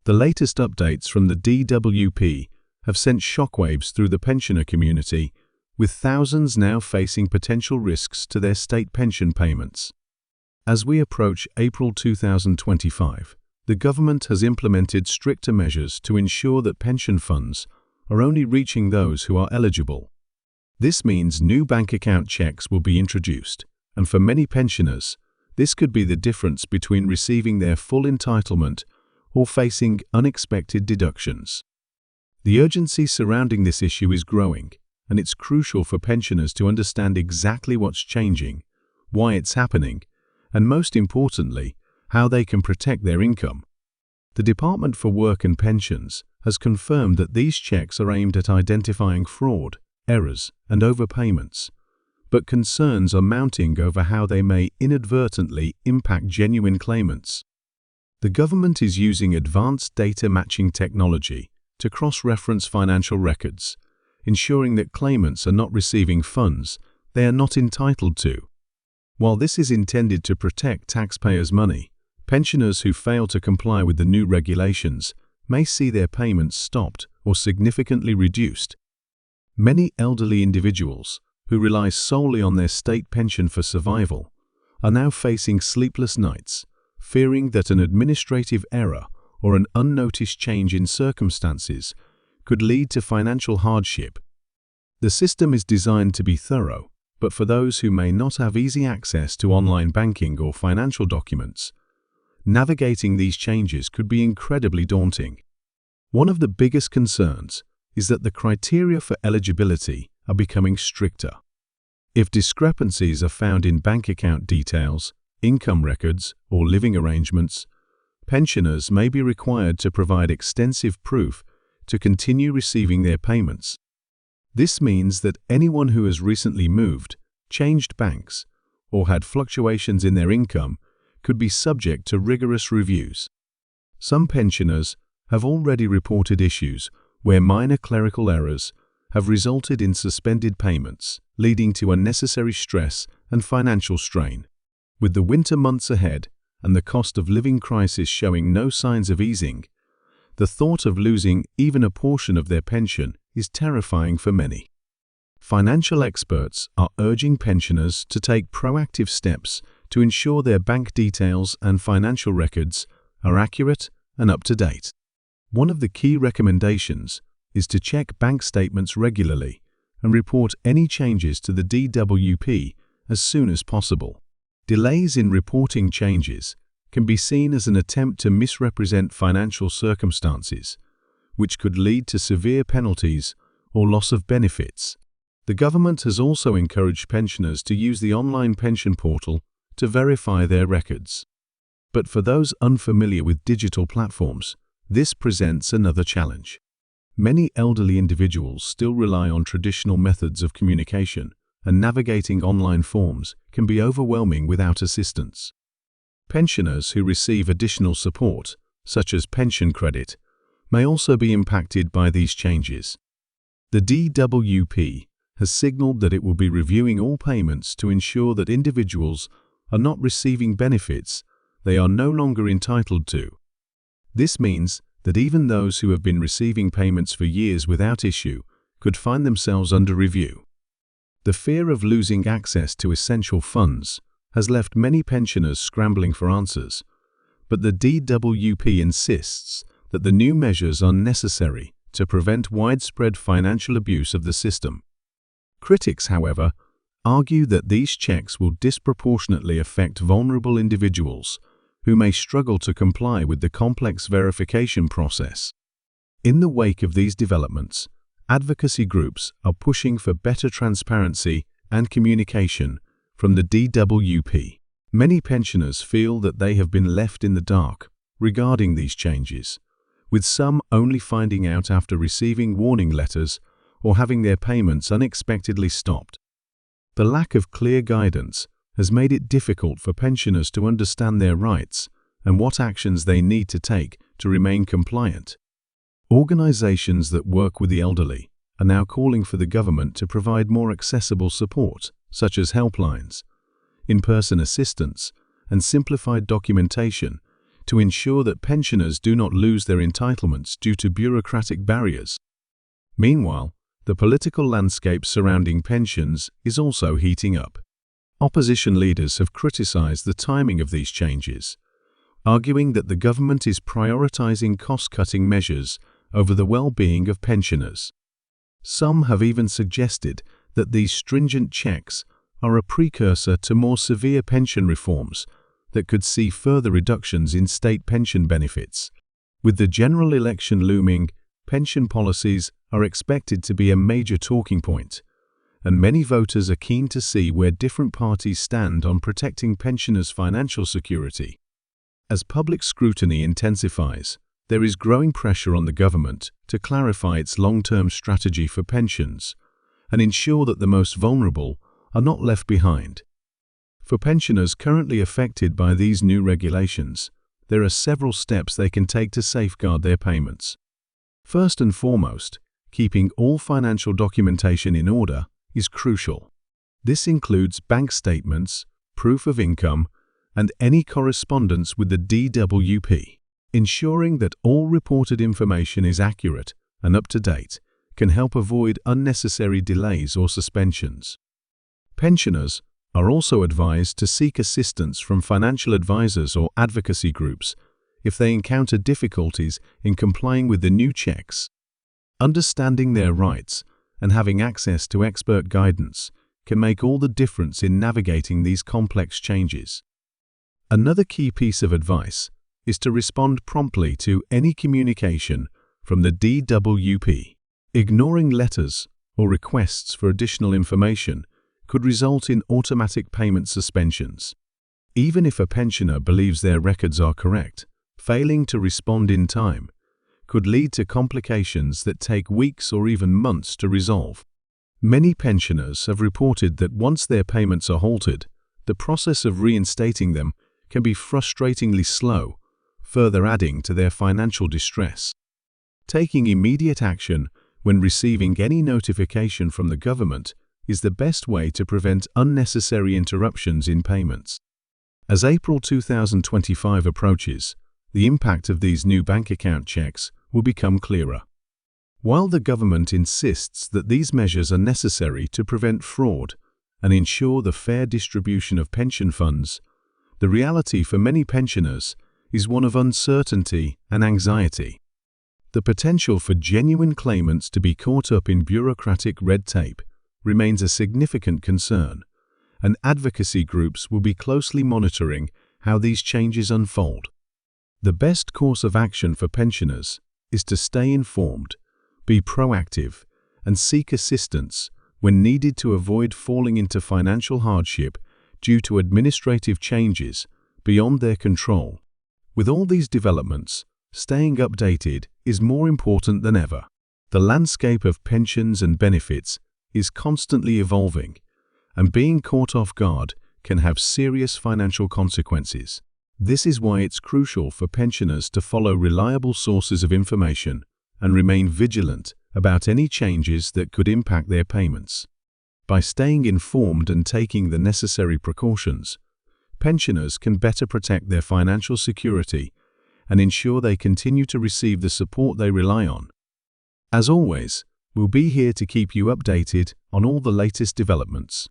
The latest updates from the DWP have sent shockwaves through the pensioner community, with thousands now facing potential risks to their state pension payments. As we approach April 2025, the government has implemented stricter measures to ensure that pension funds are only reaching those who are eligible. This means new bank account checks will be introduced, and for many pensioners, this could be the difference between receiving their full entitlement or facing unexpected deductions. The urgency surrounding this issue is growing, and it's crucial for pensioners to understand exactly what's changing, why it's happening, and most importantly, how they can protect their income. The Department for Work and Pensions has confirmed that these checks are aimed at identifying fraud, errors, and overpayments, but concerns are mounting over how they may inadvertently impact genuine claimants. The government is using advanced data matching technology to cross-reference financial records, ensuring that claimants are not receiving funds they are not entitled to. While this is intended to protect taxpayers' money, pensioners who fail to comply with the new regulations may see their payments stopped or significantly reduced. Many elderly individuals who rely solely on their state pension for survival are now facing sleepless nights, fearing that an administrative error or an unnoticed change in circumstances could lead to financial hardship. The system is designed to be thorough, but for those who may not have easy access to online banking or financial documents, navigating these changes could be incredibly daunting. One of the biggest concerns is that the criteria for eligibility are becoming stricter. If discrepancies are found in bank account details, income records, or living arrangements, pensioners may be required to provide extensive proof to continue receiving their payments. This means that anyone who has recently moved, changed banks, or had fluctuations in their income could be subject to rigorous reviews. Some pensioners have already reported issues where minor clerical errors have resulted in suspended payments, leading to unnecessary stress and financial strain. With the winter months ahead and the cost of living crisis showing no signs of easing, the thought of losing even a portion of their pension is terrifying for many. Financial experts are urging pensioners to take proactive steps to ensure their bank details and financial records are accurate and up to date. One of the key recommendations is to check bank statements regularly and report any changes to the DWP as soon as possible. Delays in reporting changes can be seen as an attempt to misrepresent financial circumstances, which could lead to severe penalties or loss of benefits. The government has also encouraged pensioners to use the online pension portal to verify their records. But for those unfamiliar with digital platforms, this presents another challenge. Many elderly individuals still rely on traditional methods of communication, and navigating online forms can be overwhelming without assistance. Pensioners who receive additional support, such as pension credit, may also be impacted by these changes. The DWP has signaled that it will be reviewing all payments to ensure that individuals are not receiving benefits they are no longer entitled to. This means that even those who have been receiving payments for years without issue could find themselves under review. The fear of losing access to essential funds has left many pensioners scrambling for answers, but the DWP insists that the new measures are necessary to prevent widespread financial abuse of the system. Critics, however, argue that these checks will disproportionately affect vulnerable individuals who may struggle to comply with the complex verification process. In the wake of these developments, advocacy groups are pushing for better transparency and communication from the DWP. Many pensioners feel that they have been left in the dark regarding these changes, with some only finding out after receiving warning letters or having their payments unexpectedly stopped. The lack of clear guidance has made it difficult for pensioners to understand their rights and what actions they need to take to remain compliant. Organizations that work with the elderly are now calling for the government to provide more accessible support, such as helplines, in-person assistance, and simplified documentation to ensure that pensioners do not lose their entitlements due to bureaucratic barriers. Meanwhile, the political landscape surrounding pensions is also heating up. Opposition leaders have criticized the timing of these changes, arguing that the government is prioritizing cost-cutting measures over the well-being of pensioners. Some have even suggested that these stringent checks are a precursor to more severe pension reforms that could see further reductions in state pension benefits. With the general election looming, pension policies are expected to be a major talking point, and many voters are keen to see where different parties stand on protecting pensioners' financial security. As public scrutiny intensifies, there is growing pressure on the government to clarify its long-term strategy for pensions and ensure that the most vulnerable are not left behind. For pensioners currently affected by these new regulations, there are several steps they can take to safeguard their payments. First and foremost, keeping all financial documentation in order is crucial. This includes bank statements, proof of income, and any correspondence with the DWP. Ensuring that all reported information is accurate and up to date can help avoid unnecessary delays or suspensions. Pensioners are also advised to seek assistance from financial advisors or advocacy groups if they encounter difficulties in complying with the new checks. Understanding their rights and having access to expert guidance can make all the difference in navigating these complex changes. Another key piece of advice is to respond promptly to any communication from the DWP. Ignoring letters or requests for additional information could result in automatic payment suspensions. Even if a pensioner believes their records are correct, failing to respond in time could lead to complications that take weeks or even months to resolve. Many pensioners have reported that once their payments are halted, the process of reinstating them can be frustratingly slow, further adding to their financial distress. Taking immediate action when receiving any notification from the government is the best way to prevent unnecessary interruptions in payments. As April 2025 approaches, the impact of these new bank account checks will become clearer. While the government insists that these measures are necessary to prevent fraud and ensure the fair distribution of pension funds, the reality for many pensioners is one of uncertainty and anxiety. The potential for genuine claimants to be caught up in bureaucratic red tape remains a significant concern, and advocacy groups will be closely monitoring how these changes unfold. The best course of action for pensioners is to stay informed, be proactive, and seek assistance when needed to avoid falling into financial hardship due to administrative changes beyond their control. With all these developments, staying updated is more important than ever. The landscape of pensions and benefits is constantly evolving, and being caught off guard can have serious financial consequences. This is why it's crucial for pensioners to follow reliable sources of information and remain vigilant about any changes that could impact their payments. By staying informed and taking the necessary precautions, pensioners can better protect their financial security and ensure they continue to receive the support they rely on. As always, we'll be here to keep you updated on all the latest developments.